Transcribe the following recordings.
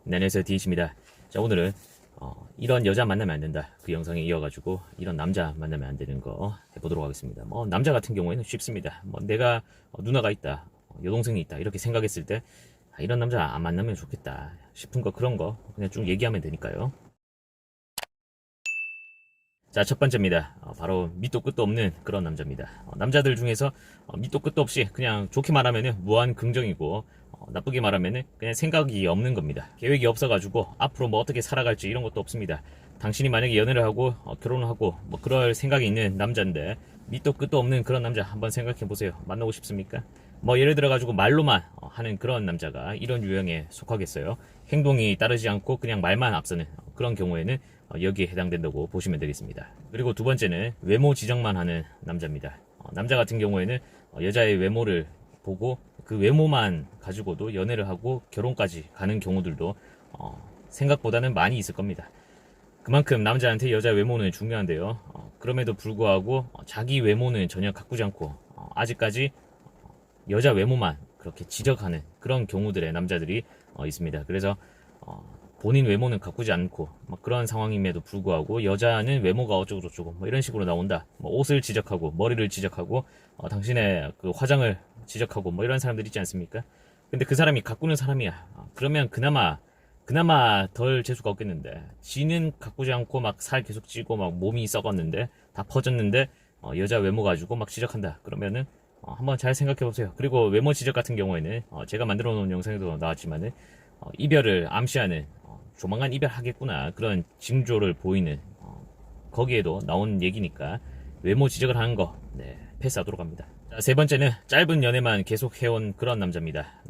네, 안녕하세요. 디이치입니다. 자, 오늘은 이런 여자 만나면 안 된다. 그 영상에 이어가지고 이런 남자 만나면 안 되는 거 해보도록 하겠습니다. 남자 같은 경우에는 쉽습니다. 내가 누나가 있다, 여동생이 있다 이렇게 생각했을 때 이런 남자 안 만나면 좋겠다 싶은 거, 그런 거 그냥 쭉 얘기하면 되니까요. 자, 첫 번째입니다. 바로 밑도 끝도 없는 그런 남자입니다. 남자들 중에서 밑도 끝도 없이 그냥 좋게 말하면 무한 긍정이고, 나쁘게 말하면 그냥 생각이 없는 겁니다. 계획이 없어가지고 앞으로 어떻게 살아갈지 이런 것도 없습니다. 당신이 만약에 연애를 하고 결혼을 하고 그럴 생각이 있는 남자인데 밑도 끝도 없는 그런 남자 한번 생각해 보세요. 만나고 싶습니까? 예를 들어가지고 말로만 하는 그런 남자가 이런 유형에 속하겠어요. 행동이 따르지 않고 그냥 말만 앞서는 그런 경우에는 여기에 해당된다고 보시면 되겠습니다. 그리고 두 번째는 외모 지적만 하는 남자입니다. 남자 같은 경우에는 여자의 외모를 보고 그 외모만 가지고도 연애를 하고 결혼까지 가는 경우들도 생각보다는 많이 있을 겁니다. 그만큼 남자한테 여자 외모는 중요한데요. 그럼에도 불구하고 자기 외모는 전혀 가꾸지 않고 아직까지 여자 외모만 그렇게 지적하는 그런 경우들의 남자들이 있습니다. 그래서 본인 외모는 가꾸지 않고 그런 상황임에도 불구하고 여자는 외모가 어쩌고저쩌고 이런 식으로 나온다. 옷을 지적하고 머리를 지적하고 당신의 그 화장을 지적하고 이런 사람들 있지 않습니까? 근데 그 사람이 가꾸는 사람이야. 그러면 그나마 덜 재수가 없겠는데, 지는 가꾸지 않고 살 계속 찌고 몸이 썩었는데 다 퍼졌는데 여자 외모 가지고 지적한다. 그러면은 한번 잘 생각해 보세요. 그리고 외모 지적 같은 경우에는 제가 만들어 놓은 영상에도 나왔지만은 이별을 암시하는, 조만간 이별하겠구나 그런 징조를 보이는 거기에도 나온 얘기니까 외모 지적을 하는 거 패스하도록 합니다. 자, 세 번째는 짧은 연애만 계속 해온 그런 남자입니다.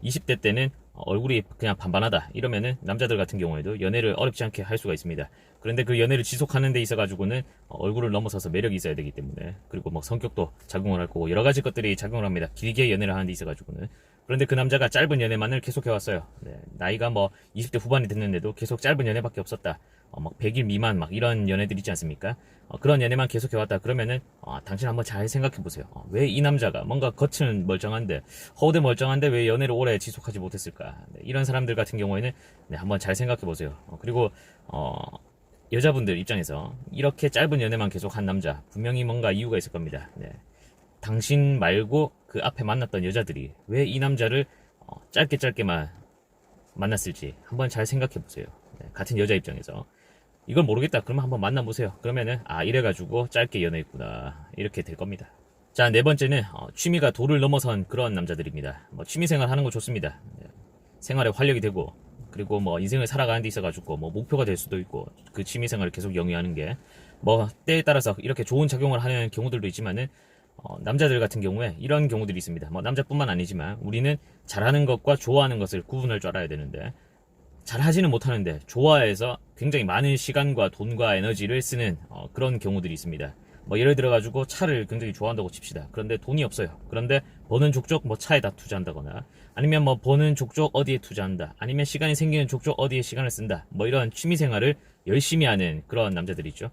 20대 때는 얼굴이 그냥 반반하다 이러면은 남자들 같은 경우에도 연애를 어렵지 않게 할 수가 있습니다. 그런데 그 연애를 지속하는 데 있어 가지고는 얼굴을 넘어서서 매력이 있어야 되기 때문에, 그리고 성격도 작용을 할 거고 여러 가지 것들이 작용을 합니다. 길게 연애를 하는 데 있어 가지고는. 그런데 그 남자가 짧은 연애만을 계속 해왔어요. 나이가 20대 후반이 됐는데도 계속 짧은 연애밖에 없었다. 100일 미만 이런 연애들 있지 않습니까? 그런 연애만 계속 해왔다. 그러면은 당신 한번 잘 생각해 보세요. 왜 이 남자가 뭔가 겉은 멀쩡한데, 허우대 멀쩡한데 왜 연애를 오래 지속하지 못했을까? 이런 사람들 같은 경우에는 한번 잘 생각해 보세요. 그리고 여자분들 입장에서 이렇게 짧은 연애만 계속 한 남자, 분명히 뭔가 이유가 있을 겁니다. 당신 말고 그 앞에 만났던 여자들이 왜 이 남자를 짧게만 만났을지 한번 잘 생각해 보세요. 같은 여자 입장에서 이걸 모르겠다 그러면 한번 만나보세요. 그러면은 이래가지고 짧게 연애했구나 이렇게 될 겁니다. 자, 네 번째는 취미가 도를 넘어선 그런 남자들입니다. 취미생활 하는 거 좋습니다. 생활에 활력이 되고, 그리고 인생을 살아가는 데 있어가지고 목표가 될 수도 있고, 그 취미생활을 계속 영위하는 게 때에 따라서 이렇게 좋은 작용을 하는 경우들도 있지만은 남자들 같은 경우에 이런 경우들이 있습니다. 남자뿐만 아니지만 우리는 잘하는 것과 좋아하는 것을 구분할 줄 알아야 되는데, 잘하지는 못하는데 좋아해서 굉장히 많은 시간과 돈과 에너지를 쓰는 그런 경우들이 있습니다. 예를 들어가지고 차를 굉장히 좋아한다고 칩시다. 그런데 돈이 없어요. 그런데 버는 족족 차에다 투자한다거나, 아니면 버는 족족 어디에 투자한다, 아니면 시간이 생기는 족족 어디에 시간을 쓴다, 이런 취미생활을 열심히 하는 그런 남자들이 있죠.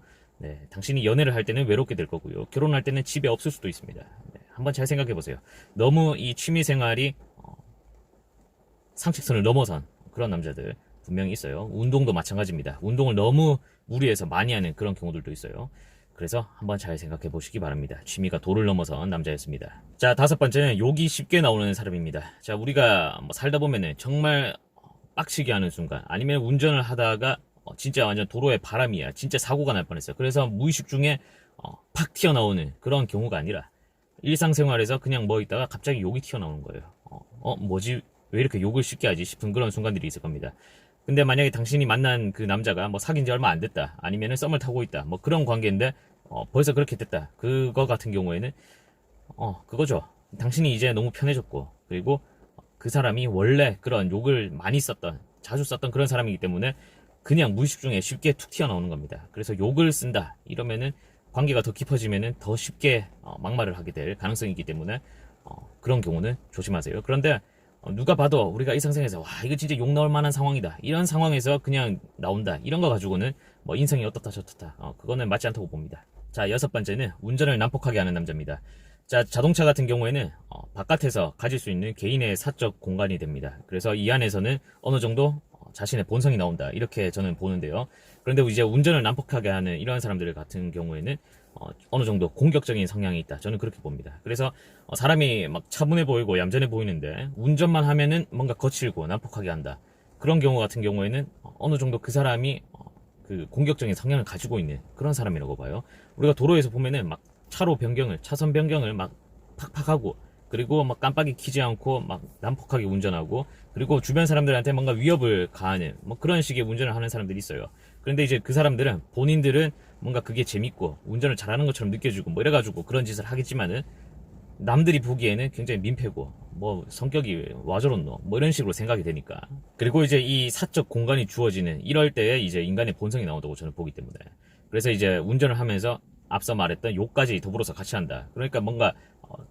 당신이 연애를 할 때는 외롭게 될 거고요. 결혼할 때는 집에 없을 수도 있습니다. 한번 잘 생각해 보세요. 너무 이 취미생활이 상식선을 넘어선 그런 남자들 분명히 있어요. 운동도 마찬가지입니다. 운동을 너무 무리해서 많이 하는 그런 경우들도 있어요. 그래서 한번 잘 생각해 보시기 바랍니다. 취미가 도를 넘어선 남자였습니다. 자, 다섯 번째는 욕이 쉽게 나오는 사람입니다. 자, 우리가 살다 보면은 정말 빡치게 하는 순간, 아니면 운전을 하다가 진짜 완전 도로에 바람이야, 진짜 사고가 날 뻔했어요. 그래서 무의식 중에 팍 튀어나오는 그런 경우가 아니라 일상생활에서 그냥 있다가 갑자기 욕이 튀어나오는 거예요. 뭐지? 왜 이렇게 욕을 쉽게 하지 싶은 그런 순간들이 있을 겁니다. 근데 만약에 당신이 만난 그 남자가 사귄 지 얼마 안 됐다, 아니면 썸을 타고 있다, 그런 관계인데 벌써 그렇게 됐다, 그거 같은 경우에는 그거죠. 당신이 이제 너무 편해졌고, 그리고 그 사람이 원래 그런 욕을 많이 썼던, 자주 썼던 그런 사람이기 때문에 그냥 무의식 중에 쉽게 툭 튀어나오는 겁니다. 그래서 욕을 쓴다 이러면은 관계가 더 깊어지면은 더 쉽게 막말을 하게 될 가능성이 있기 때문에 그런 경우는 조심하세요. 그런데 누가 봐도 우리가 일상생활에서 이거 진짜 욕 나올 만한 상황이다, 이런 상황에서 그냥 나온다, 이런 거 가지고는 인성이 어떻다 저떻다, 그거는 맞지 않다고 봅니다. 자, 여섯 번째는 운전을 난폭하게 하는 남자입니다. 자, 자동차 같은 경우에는 바깥에서 가질 수 있는 개인의 사적 공간이 됩니다. 그래서 이 안에서는 어느 정도 자신의 본성이 나온다 이렇게 저는 보는데요. 그런데 이제 운전을 난폭하게 하는 이러한 사람들 같은 경우에는 어느 정도 공격적인 성향이 있다 저는 그렇게 봅니다. 그래서 사람이 막 차분해 보이고 얌전해 보이는데 운전만 하면은 뭔가 거칠고 난폭하게 한다 그런 경우 같은 경우에는 어느 정도 그 사람이 그 공격적인 성향을 가지고 있는 그런 사람이라고 봐요. 우리가 도로에서 보면은 막 차선 변경을 막 팍팍 하고 그리고 막 깜빡이 켜지 않고 막 난폭하게 운전하고 그리고 주변 사람들한테 뭔가 위협을 가하는 뭐 그런 식의 운전을 하는 사람들이 있어요. 그런데 이제 그 사람들은 본인들은 뭔가 그게 재밌고 운전을 잘하는 것처럼 느껴지고 뭐 이래가지고 그런 짓을 하겠지만은 남들이 보기에는 굉장히 민폐고 뭐 성격이 와 저렇노 뭐 이런 식으로 생각이 되니까. 그리고 이제 이 사적 공간이 주어지는 이럴 때에 이제 인간의 본성이 나온다고 저는 보기 때문에 그래서 이제 운전을 하면서 앞서 말했던 욕까지 더불어서 같이 한다. 그러니까 뭔가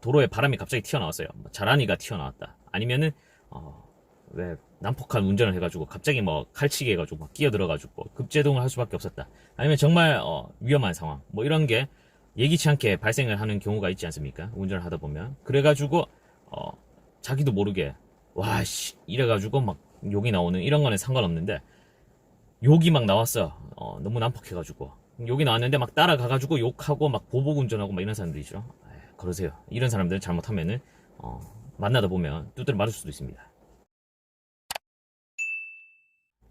도로에 바람이 갑자기 튀어나왔어요. 뭐 자란이가 튀어나왔다. 아니면은 왜 난폭한 운전을 해가지고 갑자기 뭐 칼치기 해가지고 막 끼어들어가지고 급제동을 할 수밖에 없었다. 아니면 정말 위험한 상황 뭐 이런 게 예기치 않게 발생을 하는 경우가 있지 않습니까? 운전을 하다 보면 그래가지고 자기도 모르게 와씨 이래가지고 막 욕이 나오는 이런 거는 상관없는데 욕이 막 나왔어. 너무 난폭해가지고 욕이 나왔는데 막 따라가가지고 욕하고 막 보복 운전하고 막 이런 사람들이죠. 그러세요. 이런 사람들 잘못하면은 만나다 보면 두드려 맞을 수도 있습니다.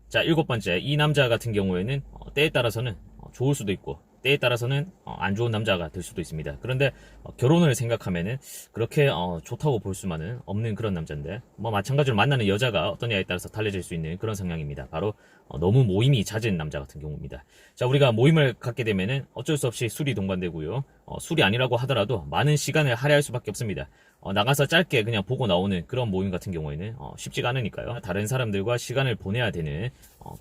자, 7번째. 이 남자 같은 경우에는 때에 따라서는 좋을 수도 있고 때에 따라서는 안 좋은 남자가 될 수도 있습니다. 그런데 결혼을 생각하면은 그렇게 좋다고 볼 수만은 없는 그런 남자인데 뭐 마찬가지로 만나는 여자가 어떠냐에 따라서 달라질 수 있는 그런 성향입니다. 바로 너무 모임이 잦은 남자 같은 경우입니다. 자, 우리가 모임을 갖게 되면은 어쩔 수 없이 술이 동반되고요. 술이 아니라고 하더라도 많은 시간을 할애할 수밖에 없습니다. 나가서 짧게 그냥 보고 나오는 그런 모임 같은 경우에는 쉽지가 않으니까요. 다른 사람들과 시간을 보내야 되는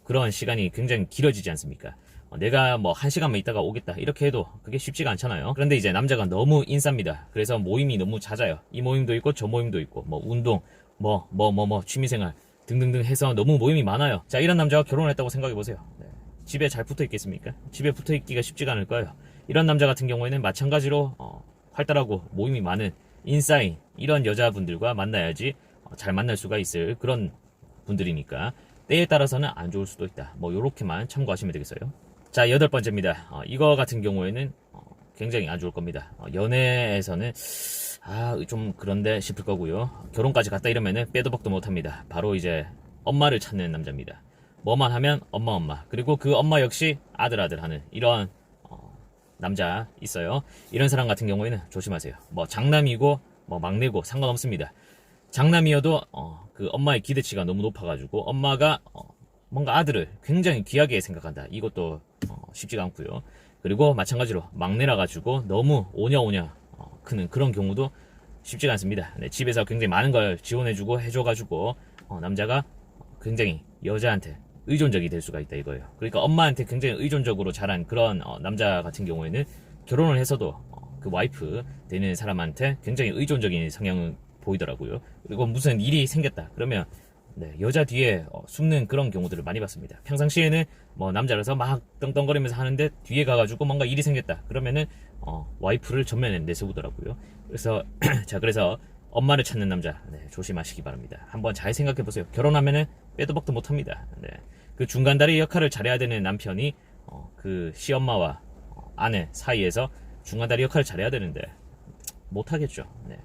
그런 시간이 굉장히 길어지지 않습니까? 내가 뭐 1시간만 있다가 오겠다 이렇게 해도 그게 쉽지가 않잖아요. 그런데 이제 남자가 너무 인싸입니다. 그래서 모임이 너무 잦아요. 이 모임도 있고 저 모임도 있고 뭐 운동 뭐 취미생활 등등등 해서 너무 모임이 많아요. 자, 이런 남자가 결혼을 했다고 생각해보세요. 네. 집에 잘 붙어있겠습니까? 집에 붙어있기가 쉽지가 않을 거예요. 이런 남자 같은 경우에는 마찬가지로 활달하고 모임이 많은 인싸인 이런 여자분들과 만나야지 잘 만날 수가 있을 그런 분들이니까 때에 따라서는 안 좋을 수도 있다. 뭐 요렇게만 참고하시면 되겠어요. 자, 8번째입니다. 이거 같은 경우에는 굉장히 안 좋을 겁니다. 연애에서는 좀 그런데 싶을 거고요. 결혼까지 갔다 이러면은 빼도 박도 못합니다. 바로 이제 엄마를 찾는 남자입니다. 뭐만 하면 엄마 그리고 그 엄마 역시 아들 하는 이런 남자 있어요. 이런 사람 같은 경우에는 조심하세요. 뭐 장남이고 뭐 막내고 상관없습니다. 장남이어도 그 엄마의 기대치가 너무 높아가지고 엄마가 뭔가 아들을 굉장히 귀하게 생각한다. 이것도 쉽지가 않고요. 그리고 마찬가지로 막내라 가지고 너무 오냐오냐 크는 그런 경우도 쉽지가 않습니다. 네, 집에서 굉장히 많은 걸 지원해주고 해줘가지고 남자가 굉장히 여자한테 의존적이 될 수가 있다 이거예요. 그러니까 엄마한테 굉장히 의존적으로 자란 그런 남자 같은 경우에는 결혼을 해서도 그 와이프 되는 사람한테 굉장히 의존적인 성향을 보이더라고요. 그리고 무슨 일이 생겼다 그러면 네, 여자 뒤에 숨는 그런 경우들을 많이 봤습니다. 평상시에는 뭐 남자라서 막 떵떵거리면서 하는데 뒤에 가가지고 뭔가 일이 생겼다 그러면은 와이프를 전면에 내세우더라고요. 그래서 그래서 엄마를 찾는 남자 조심하시기 바랍니다. 한번 잘 생각해보세요. 결혼하면은 빼도 박도 못합니다. 네. 그 중간다리 역할을 잘해야 되는 남편이 그 시엄마와 아내 사이에서 중간다리 역할을 잘해야 되는데 못하겠죠. 네.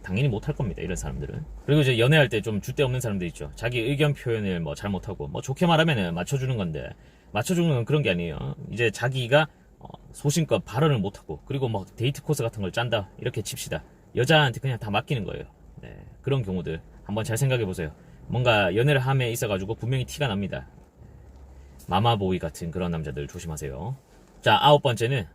당연히 못할 겁니다. 이런 사람들은. 그리고 이제 연애할 때 좀 줏대 없는 사람들 있죠. 자기 의견 표현을 뭐 잘 못하고 뭐 좋게 말하면은 맞춰주는 건데 맞춰주는 건 그런 게 아니에요. 이제 자기가 소신껏 발언을 못하고 그리고 뭐 데이트 코스 같은 걸 짠다 이렇게 칩시다. 여자한테 그냥 다 맡기는 거예요. 네, 그런 경우들 한번 잘 생각해 보세요. 뭔가 연애를 함에 있어가지고 분명히 티가 납니다. 마마보이 같은 그런 남자들 조심하세요. 자, 9번째는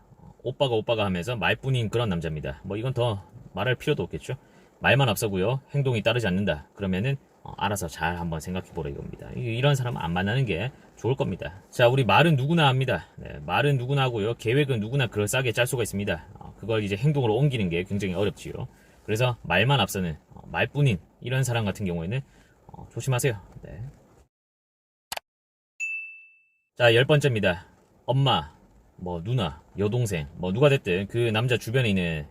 오빠가 하면서 말뿐인 그런 남자입니다. 뭐 이건 더 말할 필요도 없겠죠. 말만 앞서고요. 행동이 따르지 않는다. 그러면은 알아서 잘 한번 생각해보라 이겁니다. 이런 사람 안 만나는 게 좋을 겁니다. 자, 우리 말은 누구나 합니다. 네, 말은 누구나 하고요. 계획은 누구나 그럴싸하게 짤 수가 있습니다. 그걸 이제 행동으로 옮기는 게 굉장히 어렵지요. 그래서 말만 앞서는 말뿐인 이런 사람 같은 경우에는 조심하세요. 네. 자, 10번째입니다. 엄마, 뭐 누나, 여동생, 뭐 누가 됐든 그 남자 주변에 있는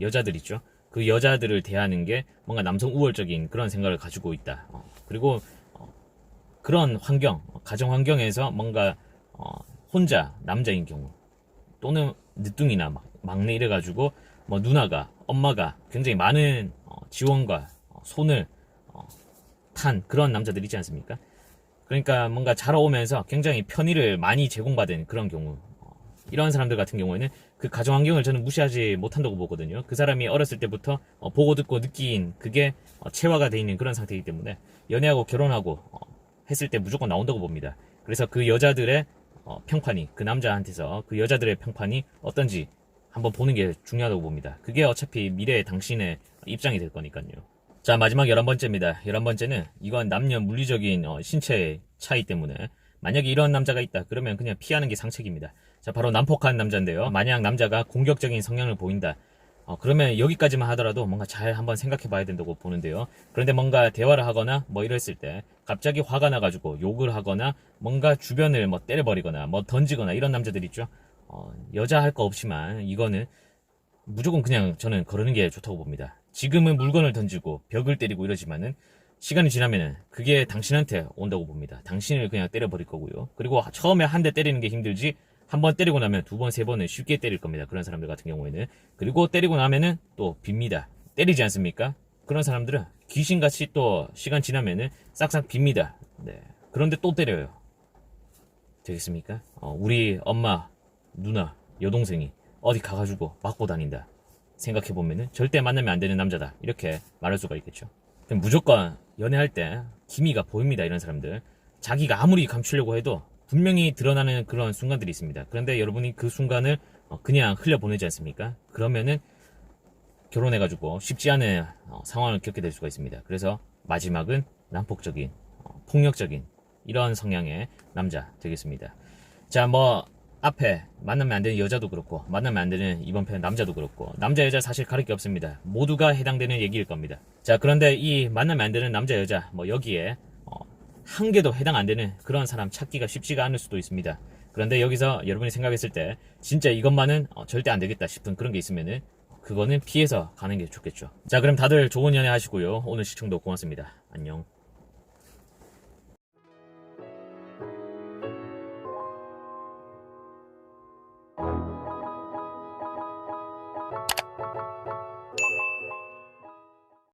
여자들 있죠. 그 여자들을 대하는 게 뭔가 남성 우월적인 그런 생각을 가지고 있다. 그리고 그런 환경, 가정 환경에서 뭔가 혼자 남자인 경우 또는 늦둥이나 막내 이래가지고 뭐 누나가 엄마가 굉장히 많은 지원과 손을 탄 그런 남자들 있지 않습니까? 그러니까 뭔가 자라오면서 굉장히 편의를 많이 제공받은 그런 경우, 이런 사람들 같은 경우에는 그 가정 환경을 저는 무시하지 못한다고 보거든요. 그 사람이 어렸을 때부터 보고 듣고 느낀 그게 체화가 돼 있는 그런 상태이기 때문에 연애하고 결혼하고 했을 때 무조건 나온다고 봅니다. 그래서 그 여자들의 평판이, 그 남자한테서 그 여자들의 평판이 어떤지 한번 보는 게 중요하다고 봅니다. 그게 어차피 미래의 당신의 입장이 될 거니까요. 자, 마지막 11번째입니다. 11번째는 이건 남녀 물리적인 신체의 차이 때문에 만약에 이런 남자가 있다 그러면 그냥 피하는 게 상책입니다. 자, 바로 난폭한 남자인데요. 만약 남자가 공격적인 성향을 보인다, 그러면 여기까지만 하더라도 뭔가 잘 한번 생각해 봐야 된다고 보는데요. 그런데 뭔가 대화를 하거나 뭐 이랬을 때 갑자기 화가 나가지고 욕을 하거나 뭔가 주변을 뭐 때려버리거나 뭐 던지거나 이런 남자들 있죠. 여자 할 거 없지만 이거는 무조건 그냥 저는 거르는 게 좋다고 봅니다. 지금은 물건을 던지고 벽을 때리고 이러지만은 시간이 지나면은 그게 당신한테 온다고 봅니다. 당신을 그냥 때려버릴 거고요. 그리고 처음에 한 대 때리는 게 힘들지 한 번 때리고 나면 두 번, 세 번은 쉽게 때릴 겁니다. 그런 사람들 같은 경우에는. 그리고 때리고 나면은 또 빕니다. 때리지 않습니까? 그런 사람들은 귀신같이 또 시간 지나면은 싹싹 빕니다. 네. 그런데 또 때려요. 되겠습니까? 우리 엄마, 누나, 여동생이 어디 가가지고 맞고 다닌다 생각해보면은 절대 만나면 안 되는 남자다, 이렇게 말할 수가 있겠죠. 무조건 연애할 때 기미가 보입니다. 이런 사람들 자기가 아무리 감추려고 해도 분명히 드러나는 그런 순간들이 있습니다. 그런데 여러분이 그 순간을 그냥 흘려보내지 않습니까? 그러면은 결혼해가지고 쉽지 않은 상황을 겪게 될 수가 있습니다. 그래서 마지막은 난폭적인 폭력적인 이런 성향의 남자 되겠습니다. 자, 뭐 앞에 만나면 안 되는 여자도 그렇고 만나면 안 되는 이번 편 남자도 그렇고 남자 여자 사실 가릴 게 없습니다. 모두가 해당되는 얘기일 겁니다. 자, 그런데 이 만나면 안 되는 남자 여자 뭐 여기에 한 개도 해당 안 되는 그런 사람 찾기가 쉽지가 않을 수도 있습니다. 그런데 여기서 여러분이 생각했을 때 진짜 이것만은 절대 안 되겠다 싶은 그런 게 있으면은 그거는 피해서 가는 게 좋겠죠. 자, 그럼 다들 좋은 연애 하시고요. 오늘 시청도 고맙습니다. 안녕.